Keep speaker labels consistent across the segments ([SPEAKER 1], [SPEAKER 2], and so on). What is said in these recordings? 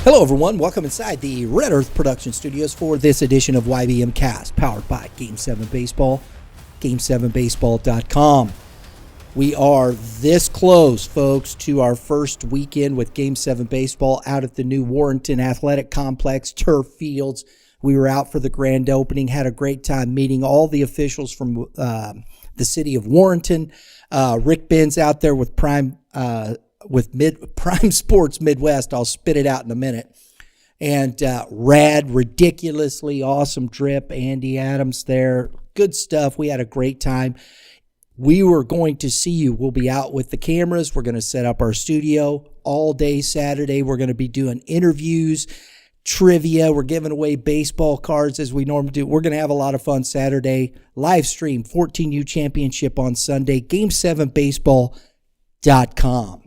[SPEAKER 1] Hello, everyone. Welcome inside the Red Earth Production Studios for this edition of YBMcast, powered by Game 7 Baseball, Game7Baseball.com. We are this close, folks, to our first weekend with Game 7 Baseball out at the new Warrenton Athletic Complex, turf fields. We were out for the grand opening, had a great time meeting all the officials from the city of Warrenton. Rick Ben's out there with Prime Sports Midwest. I'll spit it out in a minute. And rad, ridiculously awesome trip. Andy Adams there. Good stuff. We had a great time. We were going to see you. We'll be out with the cameras. We're going to set up our studio all day Saturday. We're going to be doing interviews, trivia. We're giving away baseball cards as we normally do. We're going to have a lot of fun Saturday. Live stream 14U Championship on Sunday. Game7Baseball.com.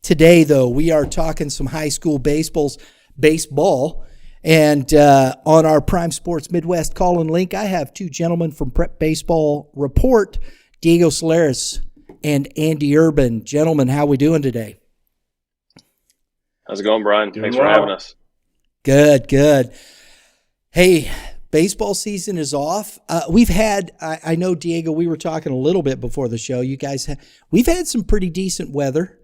[SPEAKER 1] Today, though, we are talking some high school baseball. And on our Prime Sports Midwest call-in link, I have two gentlemen from Prep Baseball Report, Deigo Solaris and Andy Urban. Gentlemen, how we doing today?
[SPEAKER 2] How's it going, Brian? Thanks for having us.
[SPEAKER 1] Good. Hey, baseball season is off. We've had, I know, Deigo, we were talking a little bit before the show. We've had some pretty decent weather.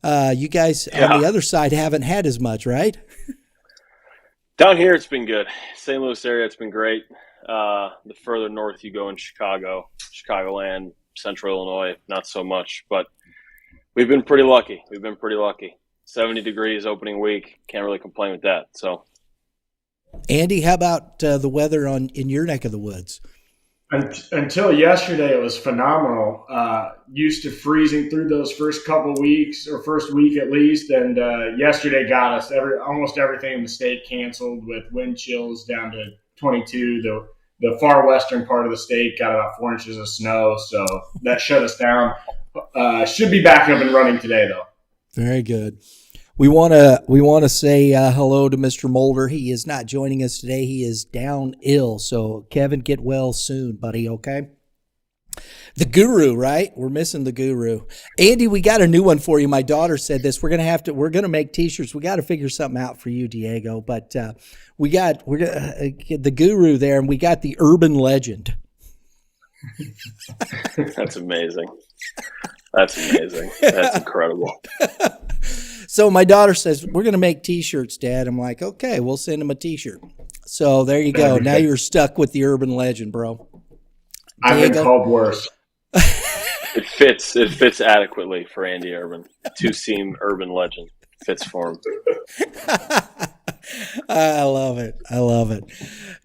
[SPEAKER 1] You guys on the other side haven't had as much, right?
[SPEAKER 2] Down here, it's been good. St. Louis area, it's been great. The further north you go in Chicagoland, Central Illinois, not so much. But we've been pretty lucky. 70 degrees opening week. Can't really complain with that. So,
[SPEAKER 1] Andy, how about the weather in your neck of the woods?
[SPEAKER 3] Until yesterday, it was phenomenal. Used to freezing through those first couple weeks, or first week at least, and yesterday got us. Almost everything in the state canceled with wind chills down to 22. The far western part of the state got about 4 inches of snow, so that shut us down. Should be back up and running today, though.
[SPEAKER 1] Very good. We want to say hello to Mr. Mulder. He is not joining us today. He is down ill. So, Kevin, get well soon, buddy, okay? The Guru, right? We're missing the Guru. Andy, we got a new one for you. My daughter said this. We're going to make T-shirts. We got to figure something out for you, Deigo. But we're going to get the Guru there, and we got the Urban Legend.
[SPEAKER 2] That's amazing. That's incredible.
[SPEAKER 1] So my daughter says, we're going to make T-shirts, Dad. I'm like, okay, we'll send him a T-shirt. So there you go. Now you're stuck with the Urban Legend, bro.
[SPEAKER 3] I've been called worse.
[SPEAKER 2] It fits adequately for Andy Urban. Two-seam Urban Legend fits for him.
[SPEAKER 1] I love it.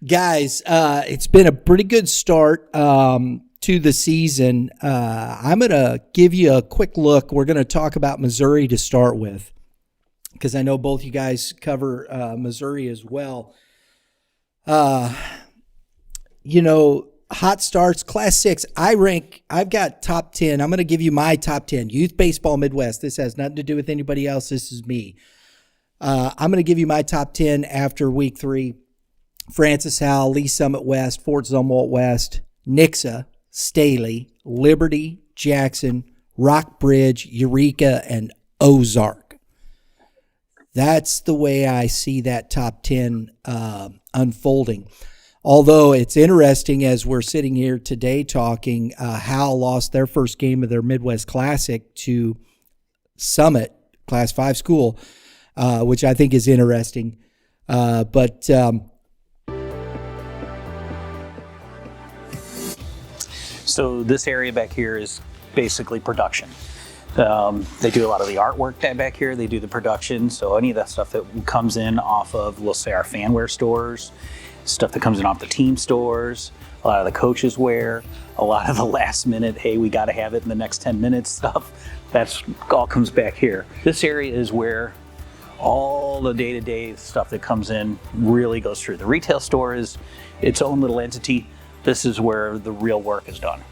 [SPEAKER 1] Guys, it's been a pretty good start to the season. I'm going to give you a quick look. We're going to talk about Missouri to start with, because I know both you guys cover Missouri as well. Hot starts, Class 6. I've got top 10. I'm going to give you my top 10. Youth Baseball Midwest. This has nothing to do with anybody else. This is me. I'm going to give you my top 10 after week 3. Francis Howell, Lee Summit West, Fort Zumwalt West, Nixa, Staley, Liberty, Jackson, Rockbridge, Eureka, and Ozark. That's the way I see that top 10 unfolding. Although it's interesting, as we're sitting here today talking, Howell lost their first game of their Midwest Classic to Summit, Class 5 school, which I think is interesting.
[SPEAKER 4] So this area back here is basically production. They do a lot of the artwork back here. They do the production. So any of that stuff that comes in off of, we'll say, our fanware stores, stuff that comes in off the team stores, a lot of the coaches wear, a lot of the last minute, hey, we got to have it in the next 10 minutes stuff. That's all comes back here. This area is where all the day-to-day stuff that comes in really goes through. The retail store is its own little entity. This is where the real work is done.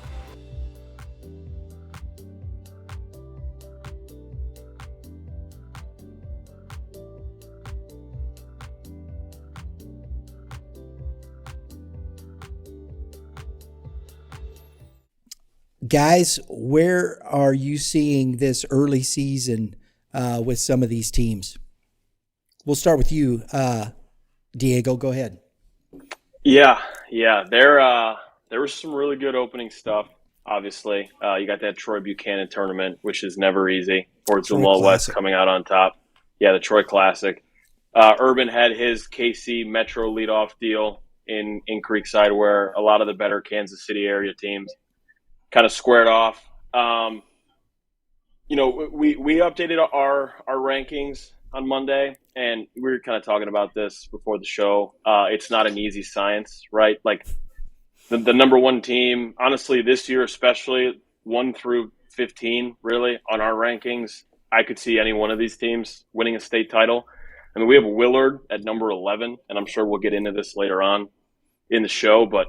[SPEAKER 1] Guys, where are you seeing this early season with some of these teams? We'll start with you, Deigo. Go ahead.
[SPEAKER 2] Yeah. There was some really good opening stuff. Obviously, you got that Troy Buchanan tournament, which is never easy. Towards the Low West coming out on top. Yeah, the Troy Classic. Urban had his KC Metro leadoff deal in Creekside, where a lot of the better Kansas City area teams kind of squared off. We updated our rankings on Monday, and we were kind of talking about this before the show. It's not an easy science, right? Like the number one team, honestly, this year especially, 1 through 15, really, on our rankings, I could see any one of these teams winning a state title. I mean, we have Willard at number 11, and I'm sure we'll get into this later on in the show, but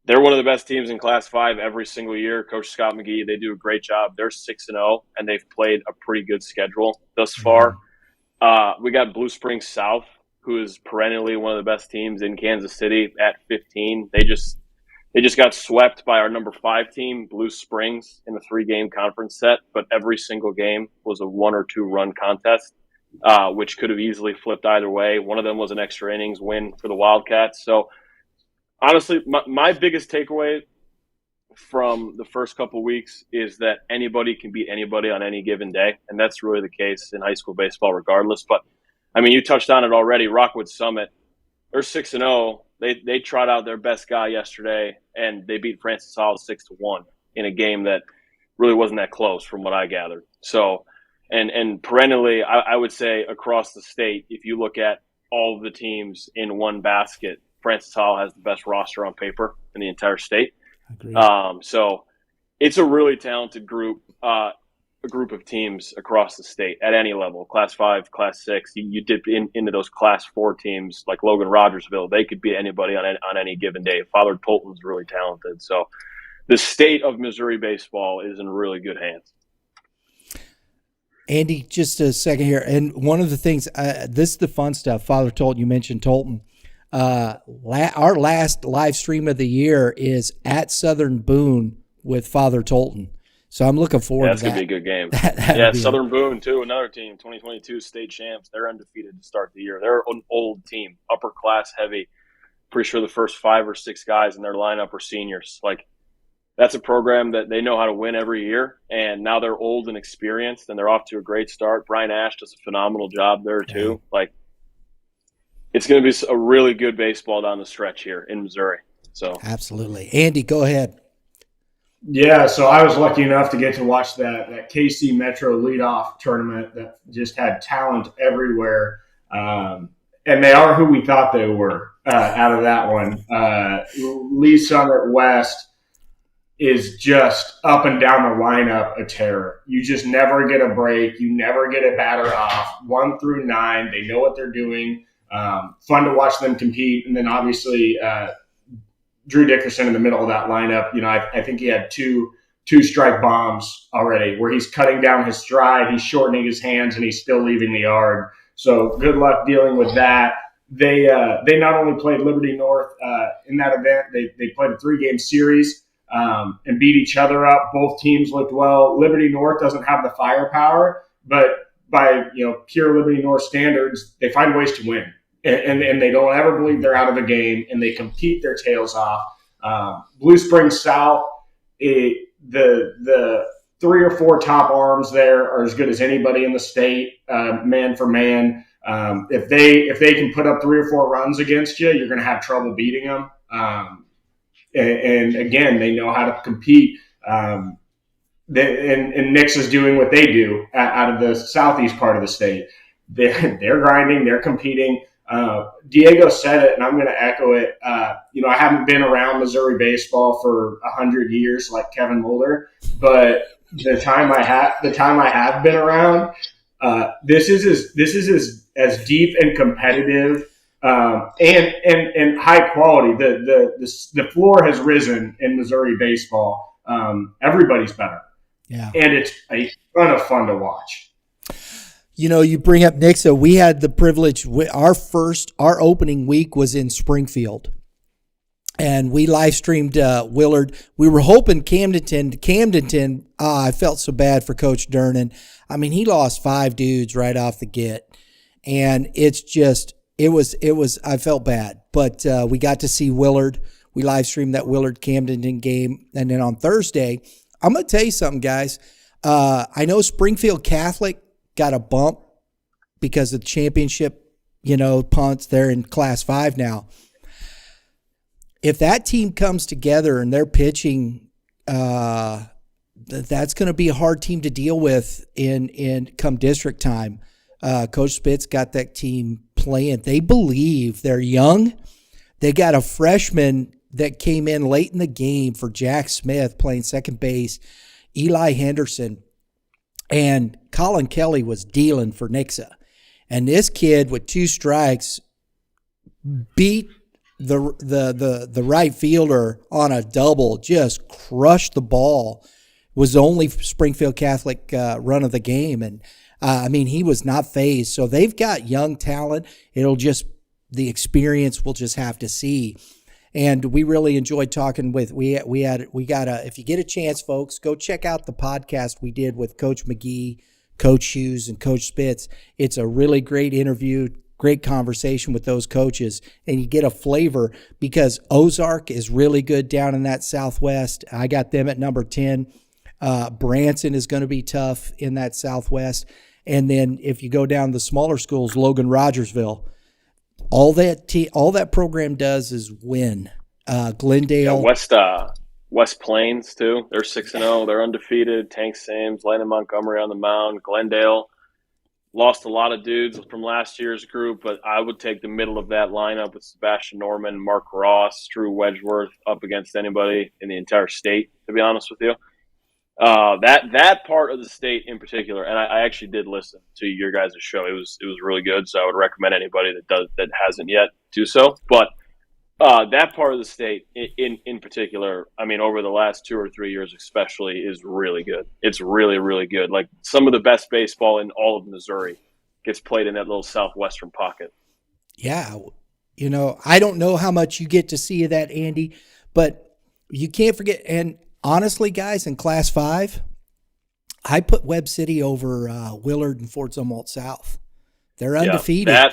[SPEAKER 2] they're one of the best teams in Class 5 every single year. Coach Scott McGee, they do a great job. They're 6-0, and they've played a pretty good schedule thus far. We got Blue Springs South, who is perennially one of the best teams in Kansas City at 15. They just got swept by our number 5 team, Blue Springs, in a 3-game conference set, but every single game was a 1 or 2 run contest, which could have easily flipped either way. One of them was an extra innings win for the Wildcats. So, honestly, my biggest takeaway from the first couple weeks is that anybody can beat anybody on any given day, and that's really the case in high school baseball regardless. But, I mean, you touched on it already. Rockwood Summit, they're 6-0. They trot out their best guy yesterday, and they beat Francis Hall 6-1 in a game that really wasn't that close from what I gathered. So, and perennially, I would say across the state, if you look at all of the teams in one basket, Francis Hall has the best roster on paper in the entire state. So it's a really talented group, a group of teams across the state at any level, Class 5, Class 6. You dip into those Class 4 teams like Logan Rogersville. They could beat anybody on any given day. Father Tolton's really talented. So the state of Missouri baseball is in really good hands.
[SPEAKER 1] Andy, just a second here. And one of the things, this is the fun stuff. Father Tolton, you mentioned Tolton. Our last live stream of the year is at Southern Boone with Father Tolton. So I'm looking forward to that.
[SPEAKER 2] That's going to be a good game. Southern Boone, too, another team, 2022 state champs. They're undefeated to start the year. They're an old team, upper class heavy. Pretty sure the first 5 or 6 guys in their lineup are seniors. Like, that's a program that they know how to win every year, and now they're old and experienced, and they're off to a great start. Brian Ash does a phenomenal job there, too. Like, it's going to be a really good baseball down the stretch here in Missouri. So
[SPEAKER 1] absolutely. Andy, go ahead.
[SPEAKER 3] Yeah, so I was lucky enough to get to watch that KC Metro leadoff tournament that just had talent everywhere. And they are who we thought they were out of that one. Lee Summit West is just up and down the lineup a terror. You just never get a break. You never get a batter off. 1 through 9, they know what they're doing. Fun to watch them compete. And then obviously Drew Dickerson in the middle of that lineup. You know, I think he had two strike bombs already where he's cutting down his stride, he's shortening his hands, and he's still leaving the yard. So good luck dealing with that. They not only played Liberty North in that event, they played a 3-game series and beat each other up. Both teams looked well. Liberty North doesn't have the firepower, but by pure Liberty North standards, they find ways to win. And they don't ever believe they're out of a game, and they compete their tails off. Blue Springs South, the 3 or 4 top arms there are as good as anybody in the state, man for man. If they can put up 3 or 4 runs against you, you're going to have trouble beating them. And again, they know how to compete. And Nix is doing what they do out of the southeast part of the state. They're grinding, they're competing. Deigo said it, and I'm going to echo it. I haven't been around Missouri baseball for 100 years like Kevin Mulder, but the time I have been around, this is as deep and competitive and high quality. The floor has risen in Missouri baseball. Everybody's better, and it's a ton of fun to watch.
[SPEAKER 1] You bring up Nixa. We had the privilege. Our opening week was in Springfield, and we live streamed Willard. We were hoping Camdenton. I felt so bad for Coach Durnan. I mean, he lost 5 dudes right off the get, And it's just, it was, I felt bad, but we got to see Willard. We live streamed that Willard Camden game. And then on Thursday, I'm going to tell you something, guys. I know Springfield Catholic got a bump because of the championship, punts. They're in Class 5 now. If that team comes together and they're pitching, that's going to be a hard team to deal with in come district time. Coach Spitz got that team playing. They believe they're young. They got a freshman that came in late in the game for Jack Smith playing second base, Eli Henderson, and Colin Kelly was dealing for Nixa. And this kid with 2 strikes beat the right fielder on a double, just crushed the ball. Was the only Springfield Catholic run of the game. And he was not phased. So they've got young talent. The experience we'll just have to see. And we really enjoyed talking with, if you get a chance, folks, go check out the podcast we did with Coach McGee, Coach Hughes, and Coach Spitz. It's a really great interview, great conversation with those coaches, and you get a flavor because Ozark is really good down in that Southwest. I got them at number 10. Branson is going to be tough in that Southwest. And then if you go down the smaller schools, Logan Rogersville, all that program does is win. Glendale.
[SPEAKER 2] West Plains, too. They're 6-0. They're undefeated. Tank Sims, Landon Montgomery on the mound. Glendale lost a lot of dudes from last year's group, but I would take the middle of that lineup with Sebastian Norman, Mark Ross, Drew Wedgeworth up against anybody in the entire state, to be honest with you. That part of the state in particular, and I actually did listen to your guys' show. It was really good, so I would recommend anybody that hasn't yet do so. But that part of the state in particular, over the last 2 or 3 years especially, is really good. It's really, really good. Like some of the best baseball in all of Missouri gets played in that little southwestern pocket.
[SPEAKER 1] Yeah, I don't know how much you get to see of that, Andy, but you can't forget. And honestly, guys, in Class 5, I put Webb City over Willard and Fort Zumwalt South. They're undefeated.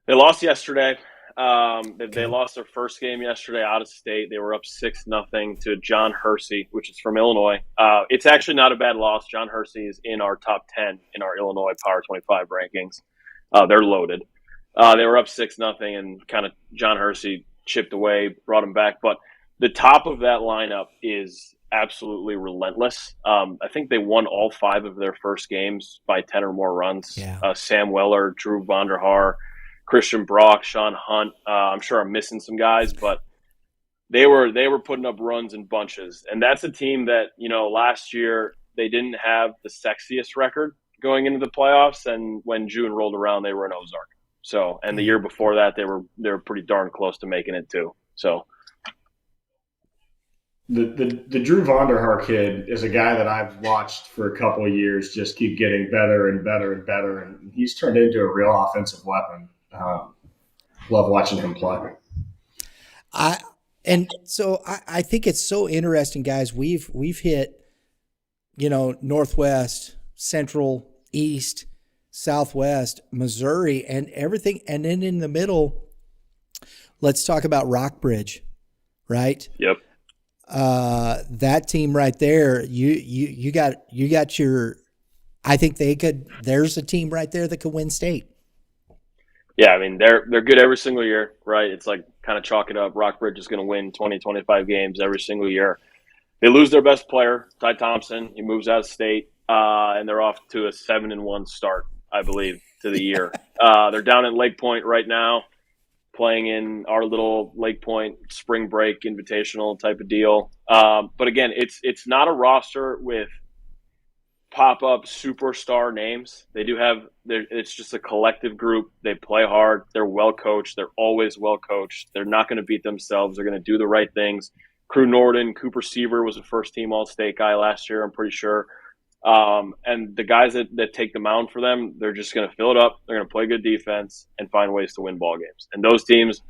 [SPEAKER 2] They lost yesterday. They lost their first game yesterday out of state. They were up 6-0 to John Hersey, which is from Illinois. It's actually not a bad loss. John Hersey is in our top 10 in our Illinois Power 25 rankings. They're loaded. They were up 6-0, and kind of John Hersey chipped away, brought them back. But the top of that lineup is absolutely relentless. I think they won all 5 of their first games by 10 or more runs. Yeah. Sam Weller, Drew Vonderhaar, Christian Brock, Sean Hunt. I'm sure I'm missing some guys, but they were putting up runs in bunches. And that's a team that, last year they didn't have the sexiest record going into the playoffs. And when June rolled around, they were in Ozark. So, and the year before that, they were pretty darn close to making it too. So
[SPEAKER 3] the Drew Vonderhaar kid is a guy that I've watched for a couple of years just keep getting better and better and better. And he's turned into a real offensive weapon. Love watching him play.
[SPEAKER 1] I think it's so interesting, guys. We've hit, Northwest, Central, East, Southwest, Missouri, and everything. And then in the middle, let's talk about Rockbridge, right?
[SPEAKER 2] Yep.
[SPEAKER 1] That team right there, you got your. I think there's a team right there that could win state.
[SPEAKER 2] Yeah, they're good every single year, right? It's like kind of chalk it up. Rockbridge is going to win 20, 25 games every single year. They lose their best player, Ty Thompson. He moves out of state, and they're off to a 7-1 start, I believe, to the year. They're down at Lake Point right now, playing in our little Lake Point spring break invitational type of deal. But again, it's not a roster with pop-up superstar names. They do have it's just a collective group. They play hard. They're well coached. They're always well coached. They're not going to beat themselves. They're going to do the right things. Crew Norden, Cooper Seaver was a first-team All-State guy last year, I'm pretty sure. And the guys that take the mound for them, they're just going to fill it up. They're going to play good defense and find ways to win ball games. And those teams,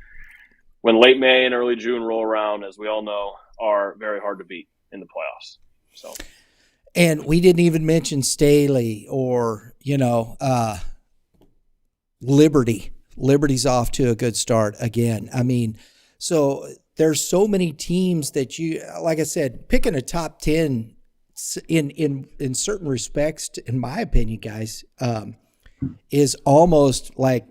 [SPEAKER 2] when late May and early June roll around, as we all know, are very hard to beat in the playoffs. So.
[SPEAKER 1] And we didn't even mention Staley or, Liberty's off to a good start again. I mean, so there's so many teams that you, like I said, picking a top 10 in certain respects, in my opinion, guys, is almost like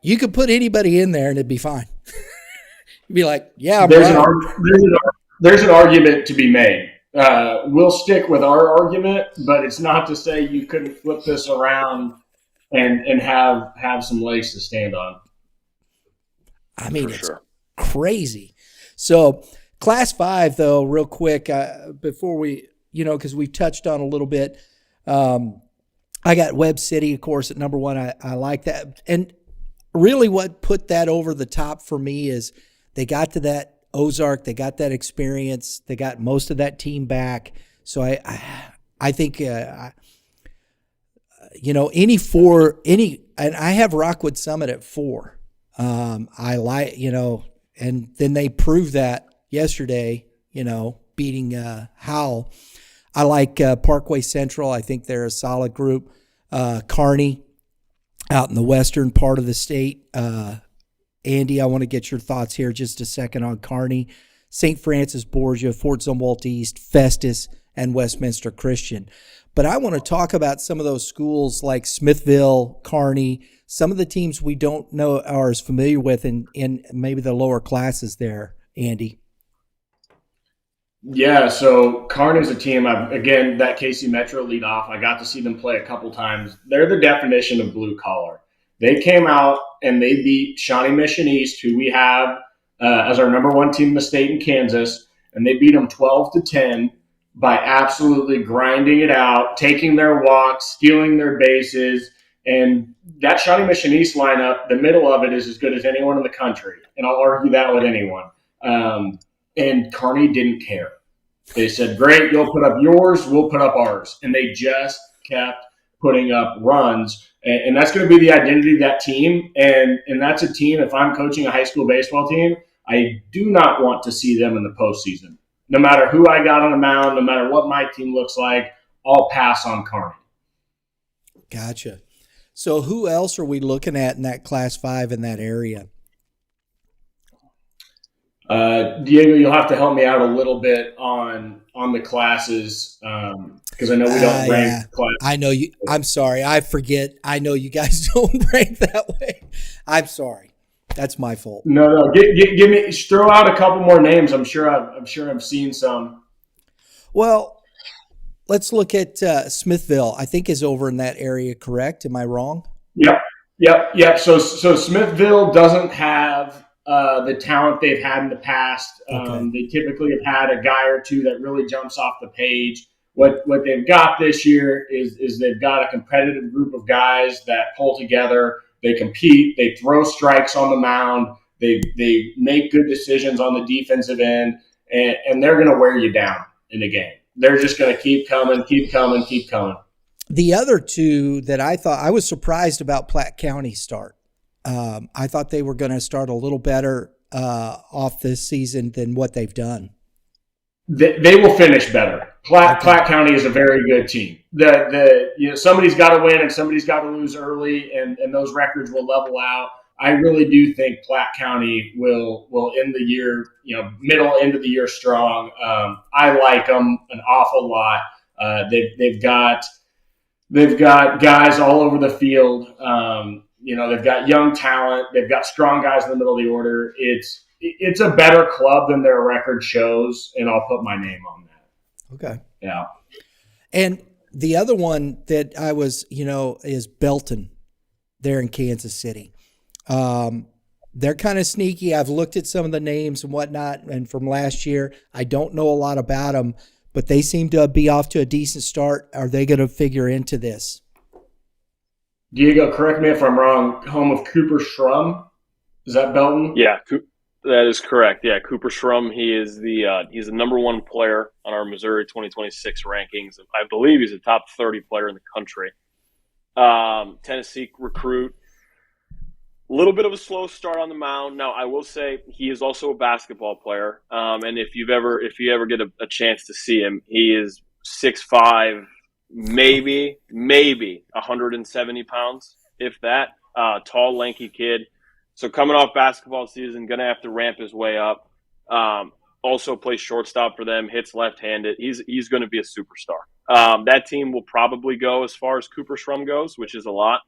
[SPEAKER 1] you could put anybody in there and it'd be fine. You'd be like, yeah, I'm
[SPEAKER 3] there's an argument to be made. We'll stick with our argument, but it's not to say you couldn't flip this around and have some legs to stand on.
[SPEAKER 1] I mean, it's crazy. So Class 5, though, real quick, before we, because we've touched on a little bit, I got Webb City, of course, at number 1. I like that. And really what put that over the top for me is they got to that Ozark, they got that experience, they got most of that team back. So I think, and I have Rockwood Summit at 4. I like, and then they proved that yesterday, beating Howell. I like Parkway Central. I think they're a solid group. Kearney out in the western part of the state. Andy, I want to get your thoughts here just a second on Kearney. St. Francis Borgia, Fort Zumwalt East, Festus, and Westminster Christian. But I want to talk about some of those schools like Smithville, Kearney, some of the teams we don't know are as familiar with in maybe the lower classes there, Andy.
[SPEAKER 3] Yeah, so Kearney's a team, again, that KC Metro lead off, I got to see them play a couple times. They're the definition of blue collar. They came out and they beat Shawnee Mission East, who we have as our number 1 team in the state in Kansas, and they beat them 12-10 by absolutely grinding it out, taking their walks, stealing their bases. And that Shawnee Mission East lineup, the middle of it is as good as anyone in the country. And I'll argue that with anyone. And Kearney didn't care. They said, great, you'll put up yours, we'll put up ours. And they just kept putting up runs. And that's going to be the identity of that team. And that's a team, if I'm coaching a high school baseball team, I do not want to see them in the postseason. No matter who I got on the mound, no matter what my team looks like, I'll pass on Kearney.
[SPEAKER 1] Gotcha. So who else are we looking at in that Class 5 in that area?
[SPEAKER 3] Diego, you'll have to help me out a little bit on the classes because I know we don't rank classes.
[SPEAKER 1] I know you. I'm sorry. I forget. I know you guys don't rank that way. I'm sorry. That's my fault.
[SPEAKER 3] No. Give me. Throw out a couple more names. I'm sure I've seen some.
[SPEAKER 1] Well, let's look at Smithville. I think is over in that area. Correct? Am I wrong?
[SPEAKER 3] Yep. So Smithville doesn't have the talent they've had in the past.
[SPEAKER 1] Okay.
[SPEAKER 3] They typically have had a guy or two that really jumps off the page. What they've got this year is they've got a competitive group of guys that pull together. They compete. They throw strikes on the mound. They make good decisions on the defensive end, and they're going to wear you down in the game. They're just going to keep coming.
[SPEAKER 1] The other two that I thought I was surprised about Platte County's start. I thought they were going to start a little better off this season than what they've done.
[SPEAKER 3] They will finish better. Platte County is a very good team. Somebody's got to win and somebody's got to lose early, and those records will level out. I really do think Platte County will end the year, middle end of the year strong. I like them an awful lot. They've got guys all over the field. They've got young talent. They've got strong guys in the middle of the order. It's a better club than their record shows, and I'll put my name on that.
[SPEAKER 1] Okay.
[SPEAKER 3] Yeah.
[SPEAKER 1] And the other one that I was, is Belton there in Kansas City. They're kind of sneaky. I've looked at some of the names and whatnot, and from last year, I don't know a lot about them, but they seem to be off to a decent start. Are they going to figure into this?
[SPEAKER 3] Diego, correct me if I'm wrong. Home of Cooper Shrum, is that Belton?
[SPEAKER 2] Yeah, that is correct. Yeah, Cooper Shrum. He's the number 1 player on our Missouri 2026 rankings. I believe he's a top 30 player in the country. Tennessee recruit. A little bit of a slow start on the mound. Now, I will say he is also a basketball player. And if you ever get a chance to see him, he is 6'5", maybe 170 pounds, if that. tall, lanky kid. So coming off basketball season, going to have to ramp his way up. Also plays shortstop for them, hits left-handed. He's going to be a superstar. That team will probably go as far as Cooper Schrum goes, which is a lot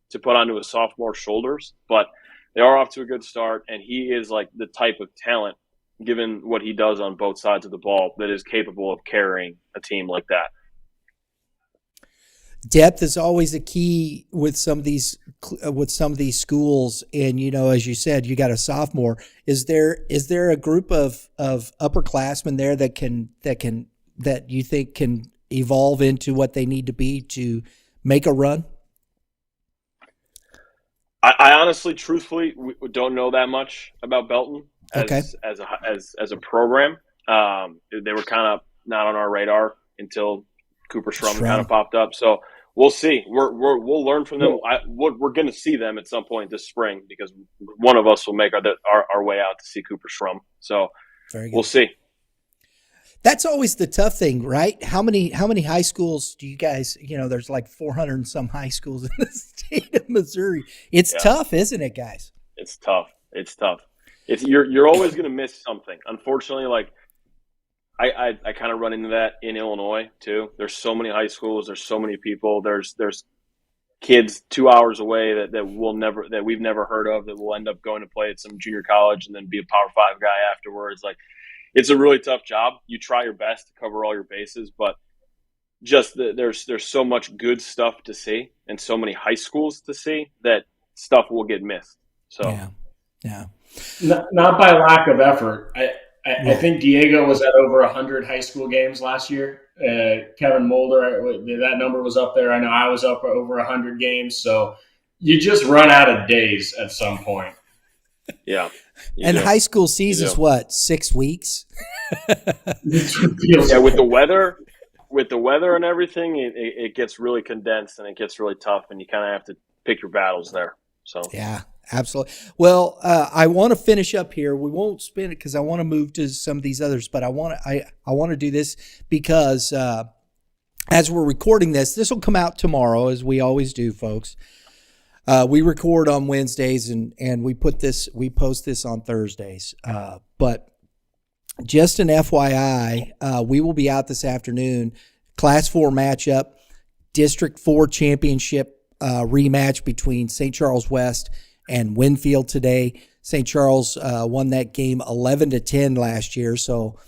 [SPEAKER 2] to put onto a sophomore's shoulders. But they are off to a good start, and he is like the type of talent, given what he does on both sides of the ball, that is capable of carrying a team like that.
[SPEAKER 1] Depth is always a key with some of these schools, and as you said, you got a sophomore. Is there a group of upperclassmen there that you think can evolve into what they need to be to make a run?
[SPEAKER 2] I honestly, truthfully, we don't know that much about Belton as a program. They were kind of not on our radar until Cooper Schrum kind of popped up. So we'll see. We'll learn from them. We're going to see them at some point this spring because one of us will make our way out to see Cooper Schrum. So we'll see.
[SPEAKER 1] That's always the tough thing, right? How many high schools do you guys, there's like 400 and some high schools in the state of Missouri. It's tough, isn't it, guys?
[SPEAKER 2] It's tough. You're always going to miss something. Unfortunately, like I kind of run into that in Illinois too. There's so many high schools. There's so many people. There's kids 2 hours away that we've never heard of that will end up going to play at some junior college and then be a Power 5 guy afterwards. Like, it's a really tough job. You try your best to cover all your bases, but just there's so much good stuff to see and so many high schools to see that stuff will get missed. So
[SPEAKER 1] yeah.
[SPEAKER 3] Not by lack of effort. I think Deigo was at over 100 high school games last year. Kevin Mulder, that number was up there. I know I was up over 100 games. So you just run out of days at some point.
[SPEAKER 2] Yeah.
[SPEAKER 1] And high school season's what, 6 weeks?
[SPEAKER 2] Yeah, with the weather and everything, it gets really condensed and it gets really tough, and you kind of have to pick your battles there. So
[SPEAKER 1] yeah, absolutely. Well, I want to finish up here. We won't spin it because I want to move to some of these others, but I want to do this because as we're recording this will come out tomorrow, as we always do, folks. We record on Wednesdays and we post this on Thursdays. But just an FYI, we will be out this afternoon. Class 4 matchup, District 4 championship rematch between St. Charles West and Winfield today. St. Charles won that game 11-10 last year. So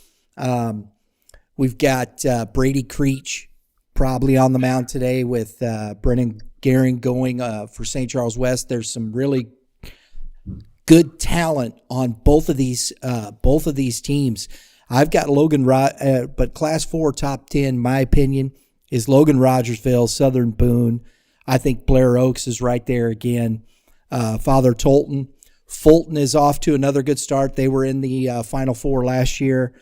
[SPEAKER 1] we've got Brady Creech probably on the mound today with Brennan Gehring going for St. Charles West. There's some really good talent on both of these teams. I've got but Class 4 top 10, in my opinion, is Logan Rogersville, Southern Boone. I think Blair Oaks is right there again. Father Tolton. Fulton is off to another good start. They were in the Final Four last year.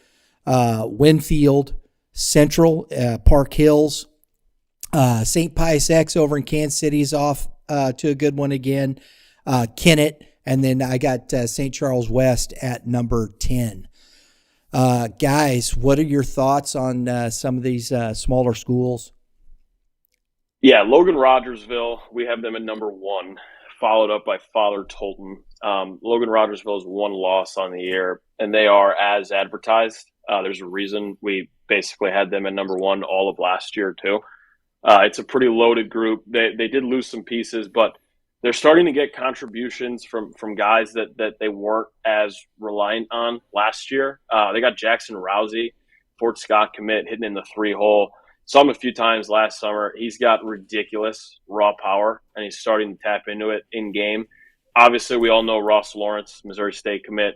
[SPEAKER 1] Winfield, Central, Park Hills. St. Pius X over in Kansas City is off to a good one again. Kennett, and then I got St. Charles West at number 10. Guys, what are your thoughts on some of these smaller schools?
[SPEAKER 2] Yeah, Logan Rogersville, we have them at number 1, followed up by Father Tolton. Logan Rogersville is 1 loss on the year, and they are as advertised. There's a reason we basically had them at number 1 all of last year too. It's a pretty loaded group. They did lose some pieces, but they're starting to get contributions from guys that they weren't as reliant on last year. They got Jackson Rousey, Fort Scott commit, hitting in the 3-hole. Saw him a few times last summer. He's got ridiculous raw power, and he's starting to tap into it in game. Obviously, we all know Ross Lawrence, Missouri State commit,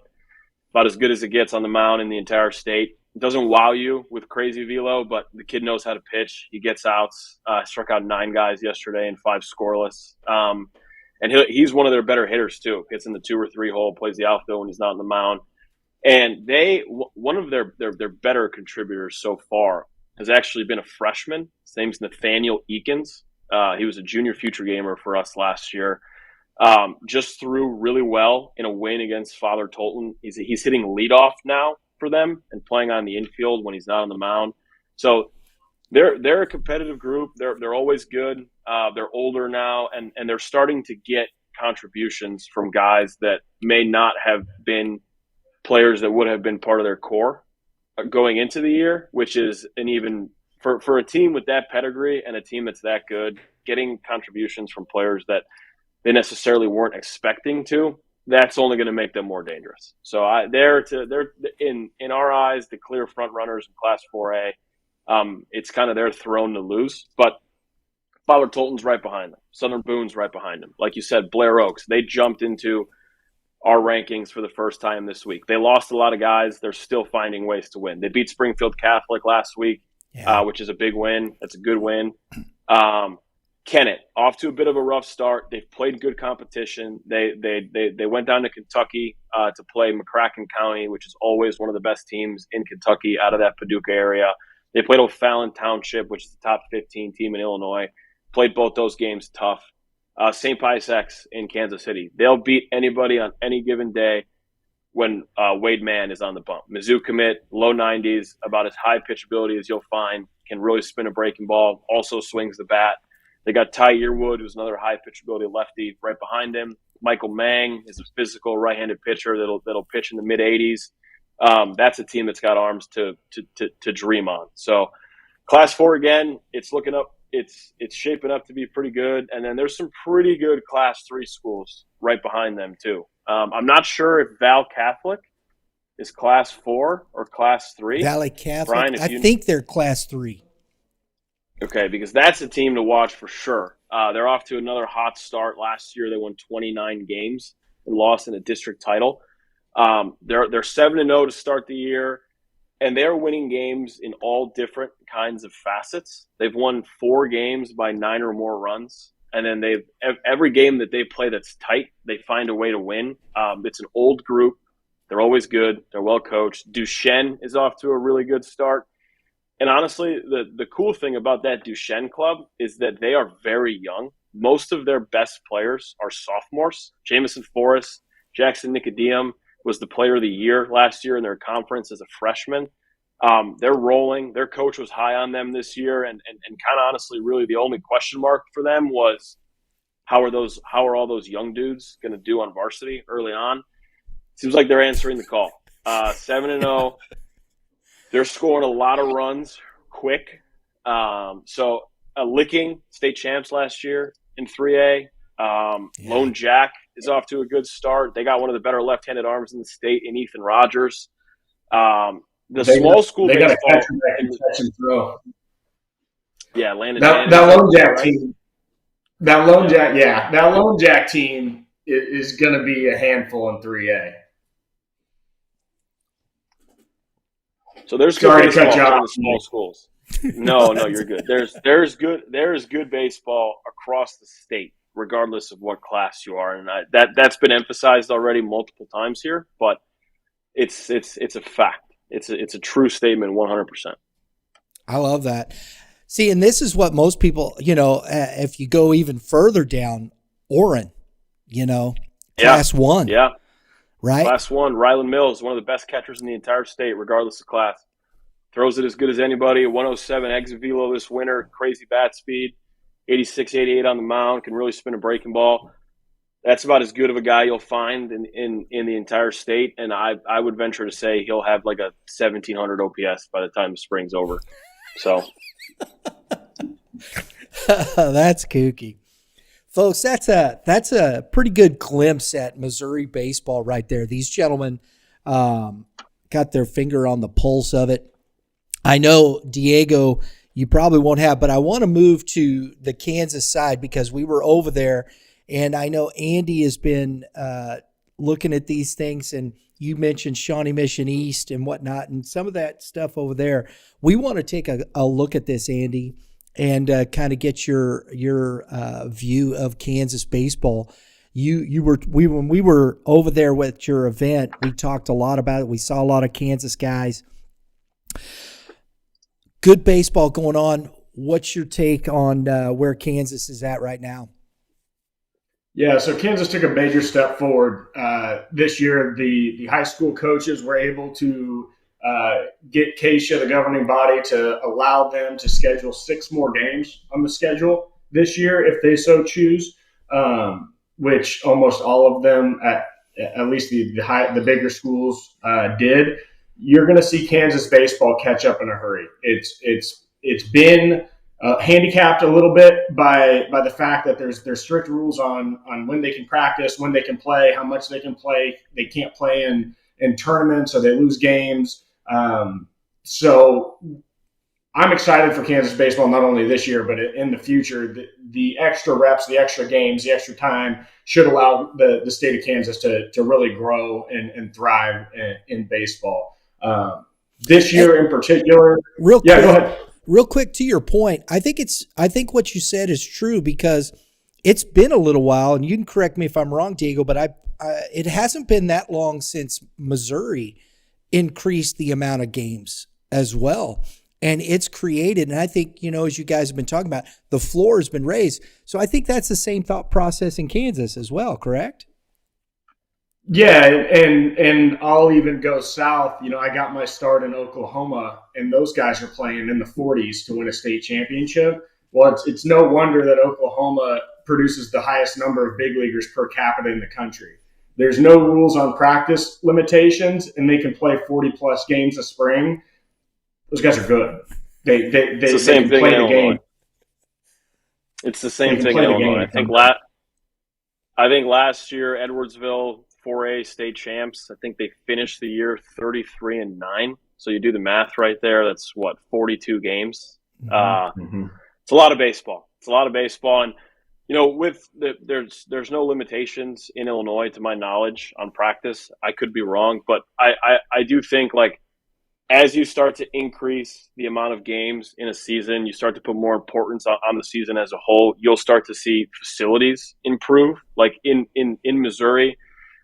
[SPEAKER 2] about as good as it gets on the mound in the entire state. Doesn't wow you with crazy velo, but the kid knows how to pitch. He gets outs. Struck out 9 guys yesterday and 5 scoreless. And he's one of their better hitters too. Gets in the 2 or 3 hole, plays the outfield when he's not on the mound. And one of their better contributors so far has actually been a freshman. His name's Nathaniel Eakins. He was a junior future gamer for us last year. Just threw really well in a win against Father Tolton. He's hitting leadoff now for them and playing on the infield when he's not on the mound. So they're a competitive group. They're always good. They're older now, and they're starting to get contributions from guys that may not have been players that would have been part of their core going into the year, which is an even for a team with that pedigree and a team that's that good, getting contributions from players that they necessarily weren't expecting to, that's only going to make them more dangerous. So they're in our eyes the clear front runners in Class 4A. It's kind of their throne to lose, but Fowler Tolton's right behind them. Southern Boone's right behind them. Like you said, Blair Oaks, they jumped into our rankings for the first time this week. They lost a lot of guys. They're still finding ways to win. They beat Springfield Catholic last week, which is a big win. That's a good win. Kennett, off to a bit of a rough start. They've played good competition. They went down to Kentucky to play McCracken County, which is always one of the best teams in Kentucky out of that Paducah area. They played O'Fallon Township, which is the top 15 team in Illinois. Played both those games tough. St. Pius X in Kansas City. They'll beat anybody on any given day when Wade Mann is on the bump. Mizzou commit, low 90s, about as high pitchability as you'll find, can really spin a breaking ball, also swings the bat. They got Ty Yearwood, who's another high pitchability lefty right behind him. Michael Mang is a physical right-handed pitcher that'll pitch in the mid-80s. That's a team that's got arms to dream on. So Class 4, again, it's looking up. It's shaping up to be pretty good. And then there's some pretty good Class 3 schools right behind them, too. I'm not sure if Val Catholic is Class 4 or Class 3.
[SPEAKER 1] Valley Catholic,
[SPEAKER 2] Brian,
[SPEAKER 1] I think they're Class 3.
[SPEAKER 2] Okay, because that's a team to watch for sure. They're off to another hot start. Last year, they won 29 games and lost in a district title. They're 7-0 to start the year, and they're winning games in all different kinds of facets. They've won 4 games by 9 or more runs, and then every game that they play that's tight, they find a way to win. It's an old group. They're always good. They're well coached. Duchesne is off to a really good start. And honestly, the cool thing about that Duchesne club is that they are very young. Most of their best players are sophomores. Jamison Forrest, Jackson Nicodem was the player of the year last year in their conference as a freshman. They're rolling. Their coach was high on them this year. And kind of honestly, really the only question mark for them was how are all those young dudes going to do on varsity early on? Seems like they're answering the call. 7-0. They're scoring a lot of runs quick. So Licking, state champs last year in 3A. Lone Jack is off to a good start. They got one of the better left-handed arms in the state in Ethan Rogers. Small school
[SPEAKER 3] they
[SPEAKER 2] baseball.
[SPEAKER 3] Got to catch and throw.
[SPEAKER 2] Yeah, Landon.
[SPEAKER 3] That Lone Jack team. That Lone Jack team is going to be a handful in 3A.
[SPEAKER 2] So there's good baseball in the small schools. No, you're good. There's good baseball across the state, regardless of what class you are, and that's been emphasized already multiple times here. But it's a fact. It's a true statement, 100%.
[SPEAKER 1] I love that. See, and this is what most people, if you go even further down, Orrin, Class 1.
[SPEAKER 2] Yeah.
[SPEAKER 1] Right?
[SPEAKER 2] Class 1, Ryland Mills, one of the best catchers in the entire state, regardless of class. Throws it as good as anybody. 107 exit velo this winter, crazy bat speed, 86, 88 on the mound, can really spin a breaking ball. That's about as good of a guy you'll find in the entire state, and I would venture to say he'll have like a 1,700 OPS by the time the spring's over. So
[SPEAKER 1] that's kooky. Folks, that's a pretty good glimpse at Missouri baseball right there. These gentlemen got their finger on the pulse of it. I know, Deigo, you probably won't have, but I want to move to the Kansas side because we were over there, and I know Andy has been looking at these things, and you mentioned Shawnee Mission East and whatnot, and some of that stuff over there. We want to take a look at this, Andy, and kind of get your view of Kansas baseball. When we were over there with your event, we talked a lot about it. We saw a lot of Kansas guys. Good baseball going on. What's your take on where Kansas is at right now?
[SPEAKER 3] Yeah, so Kansas took a major step forward this year. The high school coaches were able to get KSHA, the governing body, to allow them to schedule 6 more games on the schedule this year if they so choose. which almost all of them, at least the bigger schools did, you're going to see Kansas baseball catch up in a hurry. It's been handicapped a little bit by the fact that there's strict rules on when they can practice, when they can play, how much they can play. They can't play in tournaments, or they lose games. So I'm excited for Kansas baseball, not only this year, but in the future. The extra reps, the extra games, the extra time should allow the state of Kansas to really grow and thrive in baseball. This year in particular.
[SPEAKER 1] Real quick,
[SPEAKER 3] yeah, go ahead.
[SPEAKER 1] Real quick to your point, I think what you said is true, because it's been a little while, and you can correct me if I'm wrong, Deigo, but it hasn't been that long since Missouri increased the amount of games as well. And it's created, and I think, as you guys have been talking about, the floor has been raised. So I think that's the same thought process in Kansas as well, correct?
[SPEAKER 3] Yeah, and I'll even go south. I got my start in Oklahoma, and those guys are playing in the 40s to win a state championship. Well, it's no wonder that Oklahoma produces the highest number of big leaguers per capita in the country. There's no rules on practice limitations, and they can play 40-plus games a spring. Those guys are good. They
[SPEAKER 2] it's the same thing
[SPEAKER 3] play
[SPEAKER 2] in
[SPEAKER 3] the game.
[SPEAKER 2] Illinois. It's the same thing in Illinois. I think last year Edwardsville 4A state champs. I think they finished the year 33-9. So you do the math right there. That's 42 games. It's a lot of baseball. And there's no limitations in Illinois, to my knowledge, on practice. I could be wrong, but I do think, as you start to increase the amount of games in a season, you start to put more importance on the season as a whole. You'll start to see facilities improve. Like in Missouri,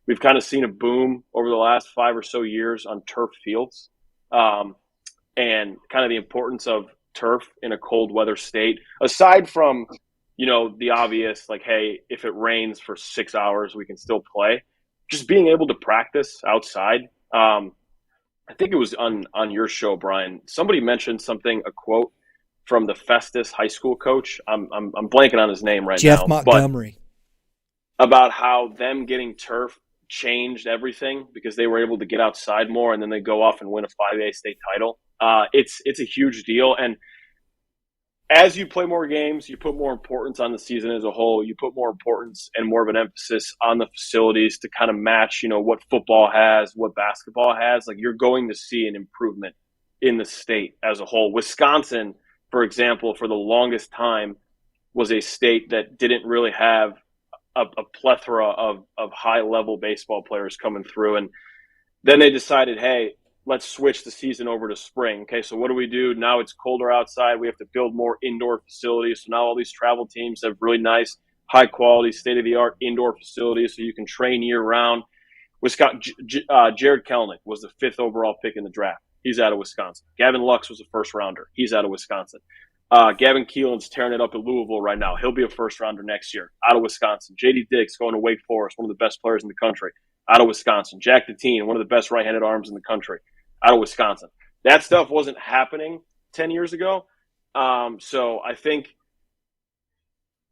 [SPEAKER 2] we've kind of seen a boom over the last 5 or so years on turf fields, and kind of the importance of turf in a cold weather state. Aside from, the obvious, hey, if it rains for 6 hours, we can still play. Just being able to practice outside. I think it was on your show, Brian. Somebody mentioned a quote from the Festus high school coach. I'm blanking on his name right now.
[SPEAKER 1] Jeff Montgomery.
[SPEAKER 2] But about how them getting turf changed everything, because they were able to get outside more, and then they go off and win a 5A state title. It's a huge deal, and as you play more games, you put more importance on the season as a whole. You put more importance and more of an emphasis on the facilities to kind of match, what football has, what basketball has. You're going to see an improvement in the state as a whole. Wisconsin, for example, for the longest time was a state that didn't really have a plethora of high-level baseball players coming through. And then they decided, hey, let's switch the season over to spring. Okay, so what do we do? Now it's colder outside. We have to build more indoor facilities. So now all these travel teams have really nice, high-quality, state-of-the-art indoor facilities so you can train year-round. Jared Kelnick was the 5th overall pick in the draft. He's out of Wisconsin. Gavin Lux was a first-rounder. He's out of Wisconsin. Gavin Keelan's tearing it up at Louisville right now. He'll be a first-rounder next year, out of Wisconsin. J.D. Dix going to Wake Forest, one of the best players in the country, out of Wisconsin. Jack Deteen, one of the best right-handed arms in the country, out of Wisconsin. That stuff wasn't happening 10 years ago. So I think,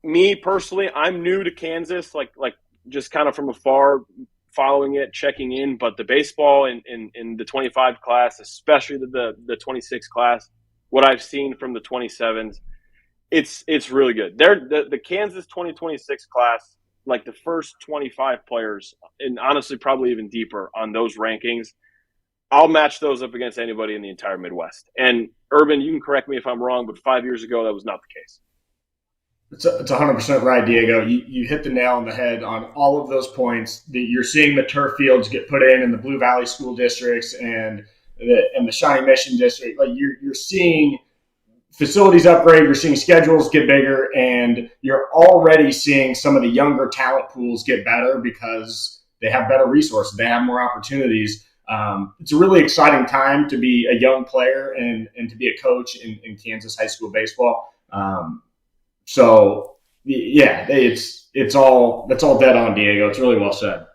[SPEAKER 2] me personally, I'm new to Kansas, like just kind of from afar, following it, checking in. But the baseball in the 25 class, especially the 26 class, what I've seen from the 27s, it's really good. The Kansas 2026 class, the first 25 players, and honestly probably even deeper on those rankings, I'll match those up against anybody in the entire Midwest. And Urban, you can correct me if I'm wrong, but 5 years ago that was not the case.
[SPEAKER 3] It's 100% right, Diego. You hit the nail on the head on all of those points. You're seeing the turf fields get put in the Blue Valley school districts and the Shawnee Mission district. You're seeing facilities upgrade, you're seeing schedules get bigger, and you're already seeing some of the younger talent pools get better because they have better resources, they have more opportunities. It's a really exciting time to be a young player and to be a coach in Kansas high school baseball. So yeah, that's all dead on, Diego. It's really well said.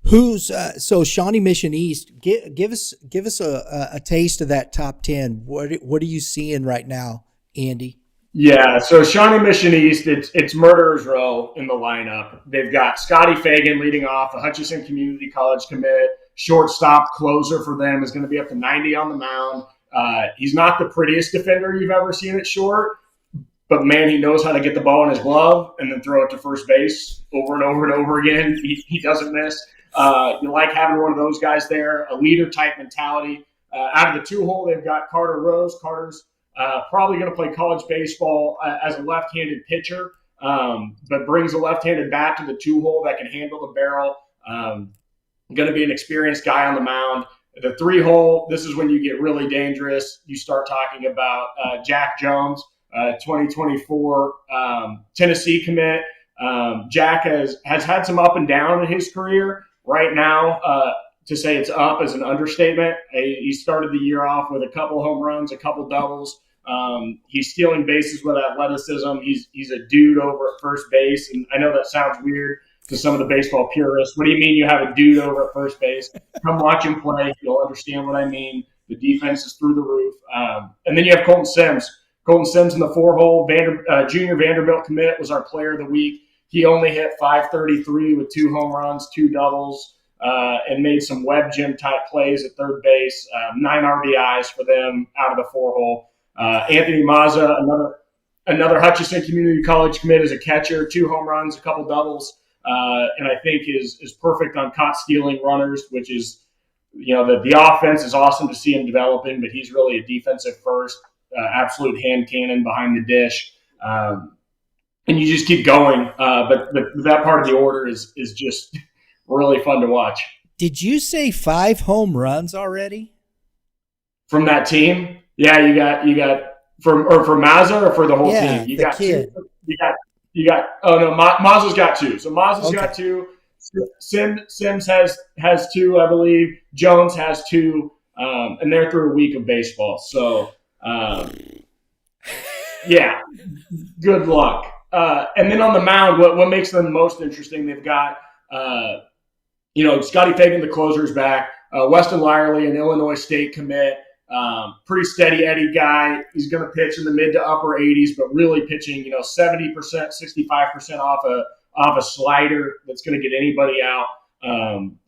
[SPEAKER 1] Who's so Shawnee Mission East? Give us a taste of that top 10. What are you seeing right now, Andy?
[SPEAKER 3] Yeah, so Shawnee Mission East, it's Murderers Row in the lineup. They've got Scotty Fagan leading off, a Hutchinson Community College commit. Shortstop closer for them is going to be up to 90 on the mound. He's not the prettiest defender you've ever seen at short, but man, he knows how to get the ball in his glove and then throw it to first base over and over and over again. He doesn't miss. You like having one of those guys there, a leader type mentality. Out of the two hole, they've got Carter Rose. Carter's probably going to play college baseball as a left-handed pitcher, but brings a left-handed bat to the two hole that can handle the barrel. Going to be an experienced guy on the mound. The three hole, this is when you get really dangerous. You start talking about Jack Jones, 2024 Tennessee commit. Jack has had some up and down in his career. Right now, to say it's up is an understatement. He started the year off with a couple home runs, a couple doubles. He's stealing bases with athleticism. He's a dude over at first base. And I know that sounds weird to some of the baseball purists. What do you mean you have a dude over at first base? Come watch him play. You'll understand what I mean. The defense is through the roof. And then you have Colton Sims. Colton Sims in the four-hole. Junior Vanderbilt commit was our player of the week. He only hit .533 with 2 home runs, 2 doubles, and made some web gym type plays at third base. 9 RBIs for them out of the four-hole. Anthony Mazza, another Hutchinson Community College commit as a catcher, 2 home runs, a couple doubles. And I think is perfect on caught stealing runners, which is, the offense is awesome to see him developing, but he's really a defensive first, absolute hand cannon behind the dish. And you just keep going. But that part of the order is just really fun to watch.
[SPEAKER 1] Did you say 5 home runs already?
[SPEAKER 3] From that team? Yeah, you got for Mazza or for the whole team? You got
[SPEAKER 1] kid.
[SPEAKER 3] Mazza's got 2. So Mazza's got 2. Sims has 2, I believe. Jones has 2, and they're through a week of baseball. So, yeah, good luck. And then on the mound, what makes them most interesting? They've got, Scotty Fagan, the closer, is back. Weston Lyerly, an Illinois State commit. Pretty steady Eddie guy. He's going to pitch in the mid to upper 80s, but really pitching, 70%, 65% off a slider that's going to get anybody out.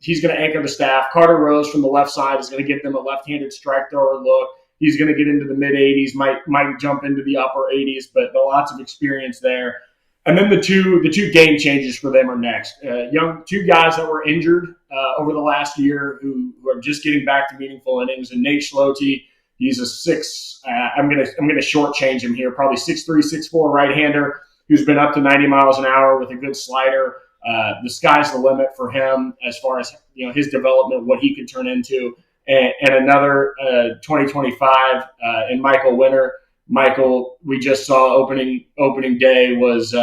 [SPEAKER 3] He's going to anchor the staff. Carter Rose from the left side is going to give them a left-handed strike thrower look. He's going to get into the mid 80s, might jump into the upper 80s, but lots of experience there. And then the two game changes for them are next. 2 guys that were injured over the last year who are just getting back to meaningful innings. And Nate Schlote, he's a 6. I'm gonna shortchange him here. Probably 6'3", 6'4" right-hander who's been up to 90 miles an hour with a good slider. The sky's the limit for him as far as his development, what he could turn into. And another 2025 in Michael Winter. Michael, we just saw opening day was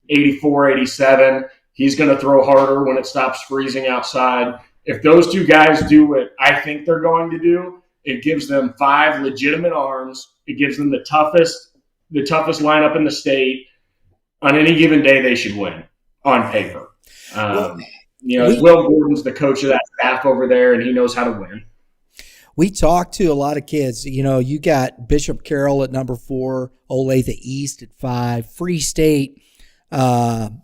[SPEAKER 3] 84, 87. He's going to throw harder when it stops freezing outside. If those 2 guys do what I think they're going to do, it gives them 5 legitimate arms. It gives them the toughest lineup in the state. On any given day, they should win on paper. Will Gordon's the coach of that staff over there, and he knows how to win.
[SPEAKER 1] We talked to a lot of kids. You got Bishop Carroll at number 4, Olathe East at 5, Free State, and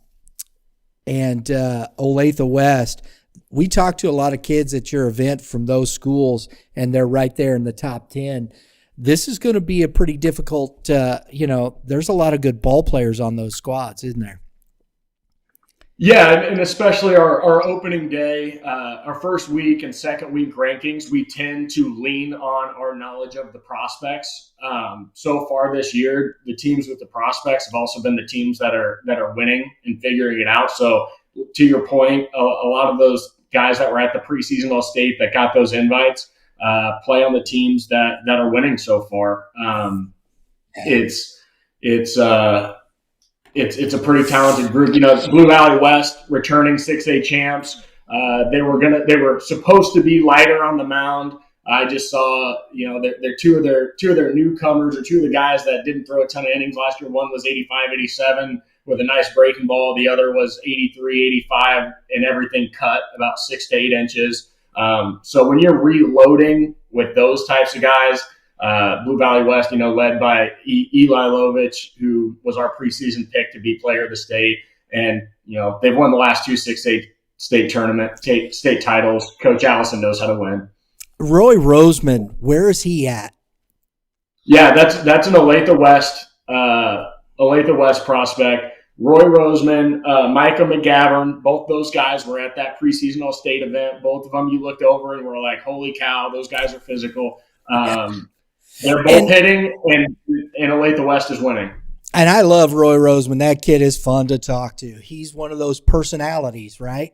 [SPEAKER 1] Olathe West. We talked to a lot of kids at your event from those schools, and they're right there in the top 10. This is going to be a pretty difficult, there's a lot of good ball players on those squads, isn't there?
[SPEAKER 3] Yeah, and especially our opening day, our first week and second week rankings, we tend to lean on our knowledge of the prospects. So far this year, the teams with the prospects have also been the teams that are winning and figuring it out. So to your point, a lot of those guys that were at the preseason All-State that got those invites play on the teams that are winning so far. It's a pretty talented group. Blue Valley West returning 6A champs. They were supposed to be lighter on the mound. I just saw, they're two of their newcomers, or 2 of the guys that didn't throw a ton of innings last year. One was 85, 87 with a nice breaking ball. The other was 83, 85, and everything cut about 6 to 8 inches. So when you're reloading with those types of guys, Blue Valley West, led by Eli Lovich, who was our preseason pick to be player of the state. And, they've won the last two 6A state tournament, state titles. Coach Allison knows how to win.
[SPEAKER 1] Roy Roseman, where is he at?
[SPEAKER 3] Yeah, that's an Olathe West prospect. Roy Roseman, Micah McGavern, both those guys were at that preseason All-State event. Both of them you looked over and were like, holy cow, those guys are physical. They're both hitting, and Olathe West is winning.
[SPEAKER 1] And I love Roy Roseman. That kid is fun to talk to. He's one of those personalities, right?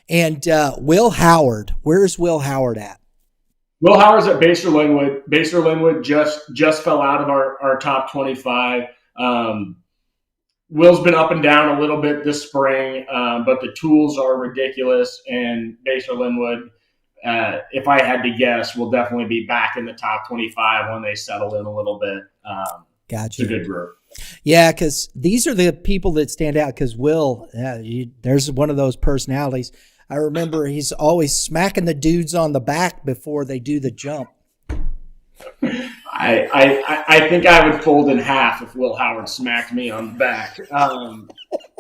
[SPEAKER 1] And Will Howard, where's Will Howard at?
[SPEAKER 3] Will Howard's at Baser Linwood. Baser Linwood just fell out of our top 25. Will's been up and down a little bit this spring, but the tools are ridiculous. And Baser Linwood, if I had to guess, will definitely be back in the top 25 when they settle in a little bit.
[SPEAKER 1] Gotcha.
[SPEAKER 3] It's a good group.
[SPEAKER 1] Yeah, because these are the people that stand out. Because Will, there's one of those personalities. I remember he's always smacking the dudes on the back before they do the jump.
[SPEAKER 3] I think I would fold in half if Will Howard smacked me on the back.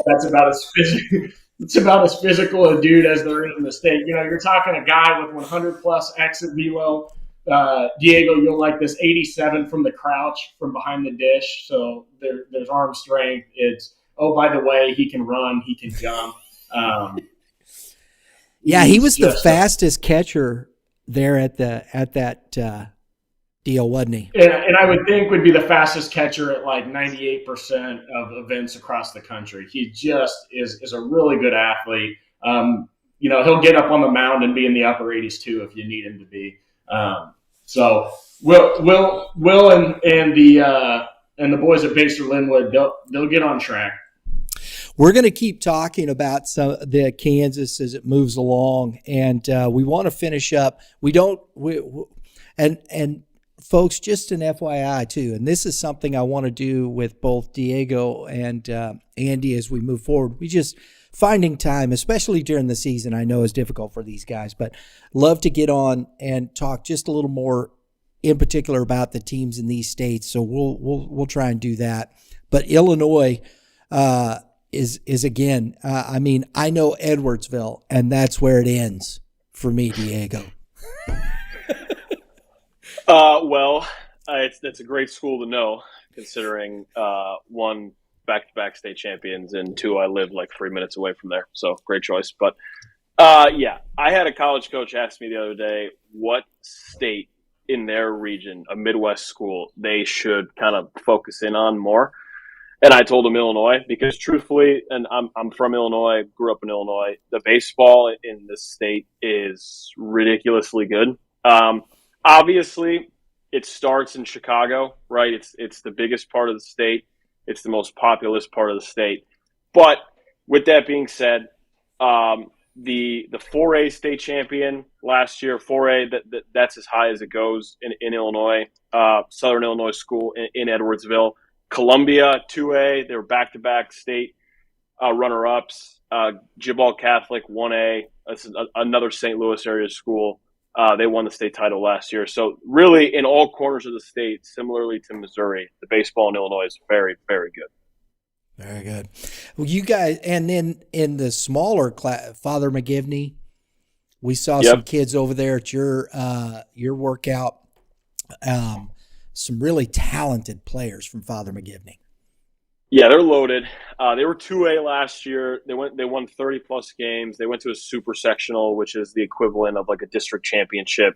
[SPEAKER 3] That's about as physical a dude as there is in the state. You're talking a guy with 100 plus exit velo. Deigo, you'll like this 87 from the crouch from behind the dish. So there's arm strength. It's, oh, by the way, he can run, he can jump.
[SPEAKER 1] Yeah, he was the fastest catcher there at that deal, wasn't he?
[SPEAKER 3] And I would think would be the fastest catcher at like 98% of events across the country. He just is a really good athlete. He'll get up on the mound and be in the upper 80s too if you need him to be. So Will and the boys at Baser Linwood, they'll get on track.
[SPEAKER 1] We're going to keep talking about the Kansas as it moves along, and we want to finish up. And folks, just an FYI too, and this is something I want to do with both Deigo and Andy as we move forward. We just finding time, especially during the season, I know is difficult for these guys, but love to get on and talk just a little more in particular about the teams in these states. So we'll try and do that. But Illinois is again, I know Edwardsville, and that's where it ends for me, Deigo.
[SPEAKER 2] It's a great school to know, considering one, back-to-back state champions, and two, I live like 3 minutes away from there. So great choice. But I had a college coach ask me the other day what state in their region, a Midwest school, they should kind of focus in on more. And I told him Illinois, because truthfully, and I'm from Illinois, grew up in Illinois, the baseball in this state is ridiculously good. Obviously, it starts in Chicago, right? It's the biggest part of the state. It's the most populous part of the state. But with that being said, the 4A state champion last year, 4A, that's as high as it goes in Illinois, Southern Illinois School in Edwardsville. Columbia, 2A, they were back-to-back state runner-ups. Jibal Catholic, 1A, that's another St. Louis area school. They won the state title last year. So really, in all corners of the state, similarly to Missouri, the baseball in Illinois is very, very good.
[SPEAKER 1] Very good. Well, you guys, and then in the smaller class, Father McGivney, we saw some kids over there at your workout. Some really talented players from Father McGivney.
[SPEAKER 2] Yeah, they're loaded. They were 2A last year. They won 30 plus games. They went to a super sectional, which is the equivalent of like a district championship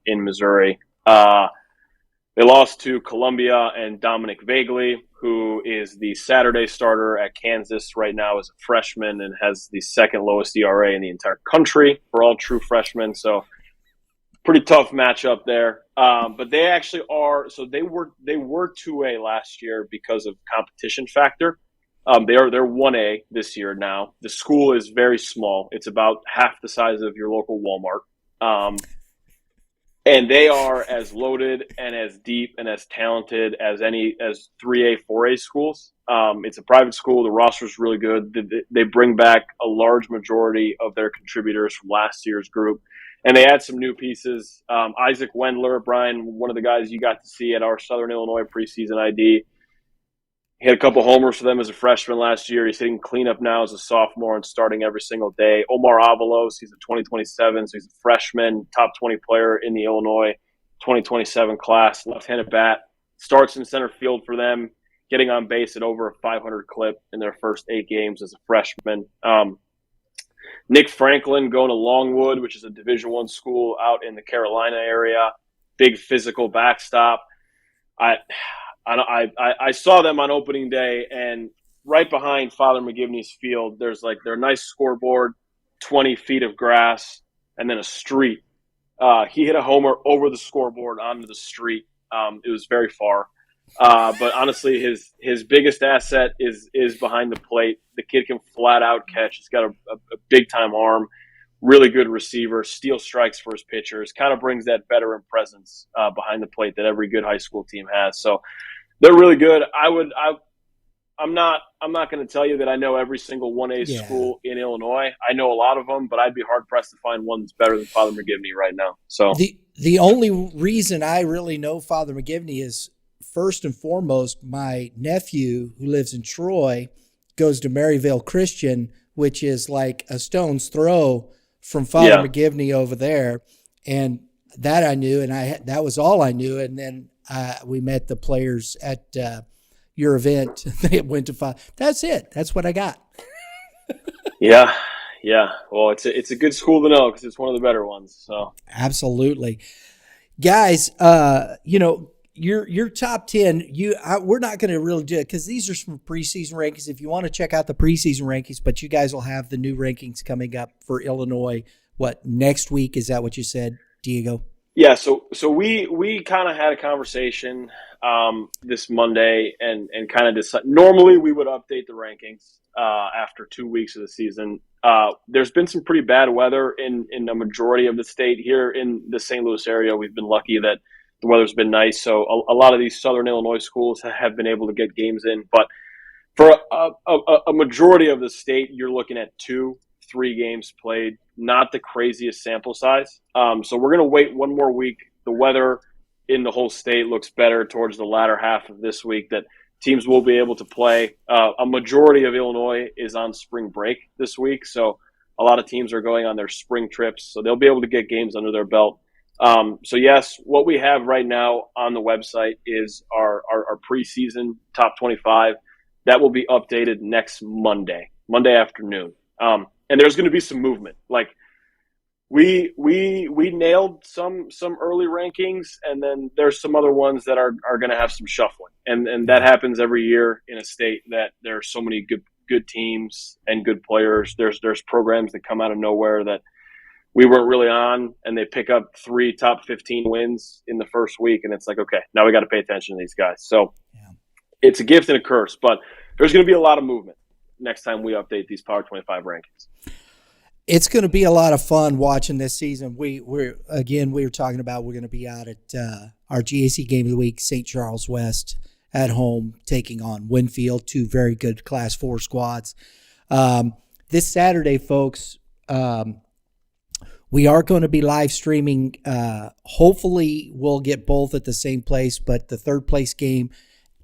[SPEAKER 2] in Missouri. They lost to Columbia and Dominic Vagley, who is the Saturday starter at Kansas right now as a freshman and has the second lowest ERA in the entire country for all true freshmen. So pretty tough matchup there. But they actually are, so they were 2A last year because of competition factor. They're 1A this year now. The school is very small. It's about half the size of your local Walmart. And they are as loaded and as deep and as talented as 3A, 4A schools. It's a private school. The roster is really good. They bring back a large majority of their contributors from last year's group. And they add some new pieces. Isaac Wendler, Brian, one of the guys you got to see at our Southern Illinois preseason ID. He had a couple homers for them as a freshman last year. He's hitting cleanup now as a sophomore and starting every single day. Omar Avalos, he's a 2027, so he's a freshman, top 20 player in the Illinois 2027 class, left-handed bat. Starts in center field for them, getting on base at over a 500 clip in their first 8 games as a freshman. Nick Franklin going to Longwood, which is a Division I school out in the Carolina area. Big physical backstop. I saw them on opening day, and right behind Father McGivney's field, there's like their nice scoreboard, 20 feet of grass, and then a street. He hit a homer over the scoreboard onto the street. It was very far. But honestly, his biggest asset is behind the plate. The kid can flat out catch. He's got a big time arm, really good receiver, steal strikes for his pitchers, kind of brings that veteran presence behind the plate that every good high school team has. So they're really good. I'm not going to tell you that I know every single 1A school in Illinois. I know a lot of them, but I'd be hard pressed to find one that's better than Father McGivney right now. So
[SPEAKER 1] the only reason I really know Father McGivney is, first and foremost, my nephew who lives in Troy goes to Maryville Christian, which is like a stone's throw from Father McGivney over there. And that I knew, and that was all I knew. And then we met the players at your event. They went to Father. That's it. That's what I got.
[SPEAKER 2] Yeah. Well, it's a good school to know because it's one of the better ones. So
[SPEAKER 1] absolutely, guys. Your top 10, we're not going to really do it because these are some preseason rankings. If you want to check out the preseason rankings, but you guys will have the new rankings coming up for Illinois. What, next week? Is that what you said, Deigo?
[SPEAKER 2] Yeah. So we kind of had a conversation this Monday and kind of decided. Normally we would update the rankings after 2 weeks of the season. There's been some pretty bad weather in a majority of the state here in the St. Louis area. We've been lucky that the weather's been nice, so a lot of these Southern Illinois schools have been able to get games in. But for a majority of the state, you're looking at 2-3 games played, not the craziest sample size. So we're going to wait one more week. The weather in the whole state looks better towards the latter half of this week, that teams will be able to play. A majority of Illinois is on spring break this week, so a lot of teams are going on their spring trips, so they'll be able to get games under their belt. So yes, what we have right now on the website is our preseason top 25. That will be updated next Monday afternoon. And there's going to be some movement. Like we nailed some early rankings, and then there's some other ones that are going to have some shuffling. And that happens every year in a state that there are so many good teams and good players. There's programs that come out of nowhere that we weren't really on, and they pick up 3 top 15 wins in the first week, and it's like, okay, now we got to pay attention to these guys. So It's a gift and a curse, but there's going to be a lot of movement next time we update these Power 25 rankings.
[SPEAKER 1] It's going to be a lot of fun watching this season. We were talking about we're going to be out at our GAC game of the week, St. Charles West at home, taking on Winfield, 2 very good Class 4 squads. This Saturday, folks, we are going to be live streaming. Hopefully we'll get both at the same place, but the third place game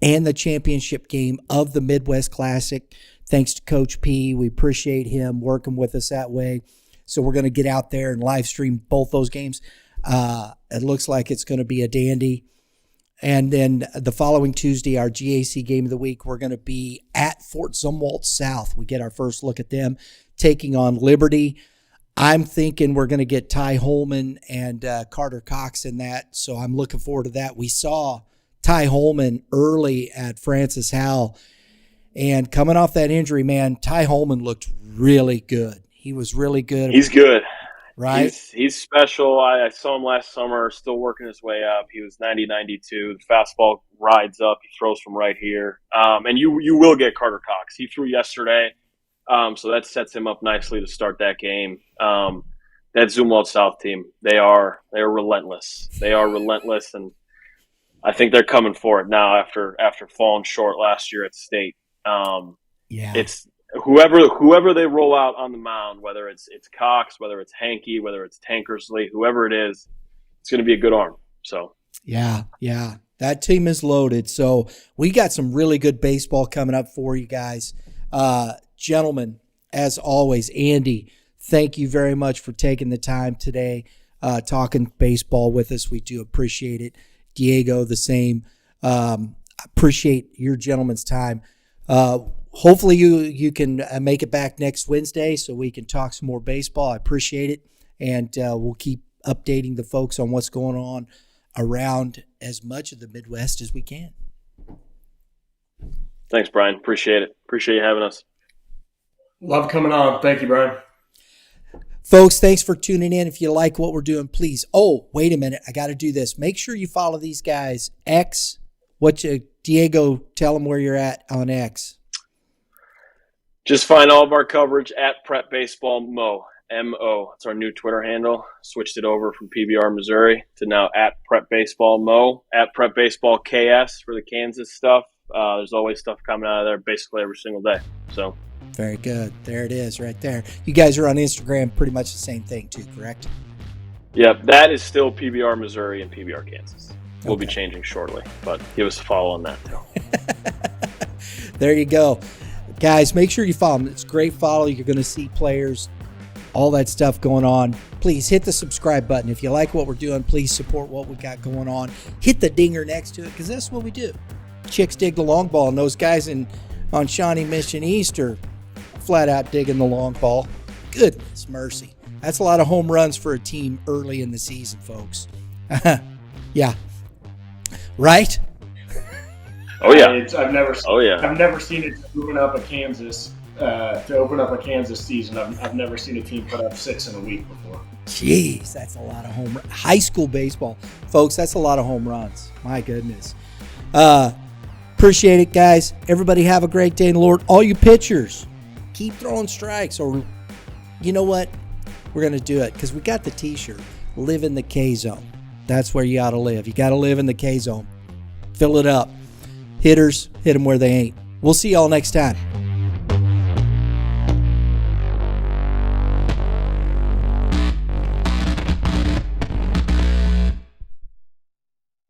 [SPEAKER 1] and the championship game of the Midwest Classic, thanks to Coach P. We appreciate him working with us that way. So we're going to get out there and live stream both those games. It looks like it's going to be a dandy. And then the following Tuesday, our GAC game of the week, we're going to be at Fort Zumwalt South. We get our first look at them taking on Liberty. I'm thinking we're going to get Ty Holman and Carter Cox in that, so I'm looking forward to that. We saw Ty Holman early at Francis Howell, and coming off that injury, man, Ty Holman looked really good. He was really good.
[SPEAKER 2] He's good.
[SPEAKER 1] Right?
[SPEAKER 2] He's special. I saw him last summer, still working his way up. He was 90-92. The fastball rides up. He throws from right here. And you will get Carter Cox. He threw yesterday. So that sets him up nicely to start that game. That Zumwalt South team, they are relentless. They are relentless, and I think they're coming for it now after falling short last year at state. whoever they roll out on the mound, whether it's Cox, whether it's Hankey, whether it's Tankersley, whoever it is, it's going to be a good arm. So
[SPEAKER 1] yeah, that team is loaded. So we got some really good baseball coming up for you guys, gentlemen. As always, Andy, thank you very much for taking the time today, talking baseball with us. We do appreciate it. Deigo, the same. Appreciate your gentlemen's time. Hopefully you can make it back next Wednesday so we can talk some more baseball. I appreciate it, and we'll keep updating the folks on what's going on around as much of the Midwest as we can.
[SPEAKER 2] Thanks, Brian. Appreciate it. Appreciate you having us.
[SPEAKER 3] Love coming on. Thank you, Brian.
[SPEAKER 1] Folks, thanks for tuning in. If you like what we're doing, please. Oh, wait a minute. I got to do this. Make sure you follow these guys. X. Deigo, tell them where you're at on X.
[SPEAKER 2] Just find all of our coverage at Prep Baseball Mo. M-O. It's our new Twitter handle. Switched it over from PBR Missouri to now at Prep Baseball Mo. At Prep Baseball KS for the Kansas stuff. There's always stuff coming out of there basically every single day. So
[SPEAKER 1] very good. There it is right there. You guys are on Instagram, pretty much the same thing too, correct?
[SPEAKER 2] Yep, that is still PBR Missouri and PBR Kansas. We'll be changing shortly, but give us a follow on that too.
[SPEAKER 1] There you go. Guys, make sure you follow them. It's a great follow. You're going to see players, all that stuff going on. Please hit the subscribe button. If you like what we're doing, please support what we got going on. Hit the dinger next to it, because that's what we do. Chicks dig the long ball, and those guys on Shawnee Mission East are flat out digging the long ball. Goodness mercy. That's a lot of home runs for a team early in the season, folks. Yeah. Right?
[SPEAKER 2] Oh yeah.
[SPEAKER 3] I've never seen it to open up a Kansas season. I've never seen a team put up 6 in a week before.
[SPEAKER 1] Jeez, that's a lot of home runs. High school baseball, folks. That's a lot of home runs. My goodness. Appreciate it, guys. Everybody have a great day in the Lord. All you pitchers, keep throwing strikes, or you know what? We're gonna do it because we got the T-shirt. Live in the K zone. That's where you ought to live. You got to live in the K zone. Fill it up. Hitters, hit them where they ain't. We'll see y'all next time.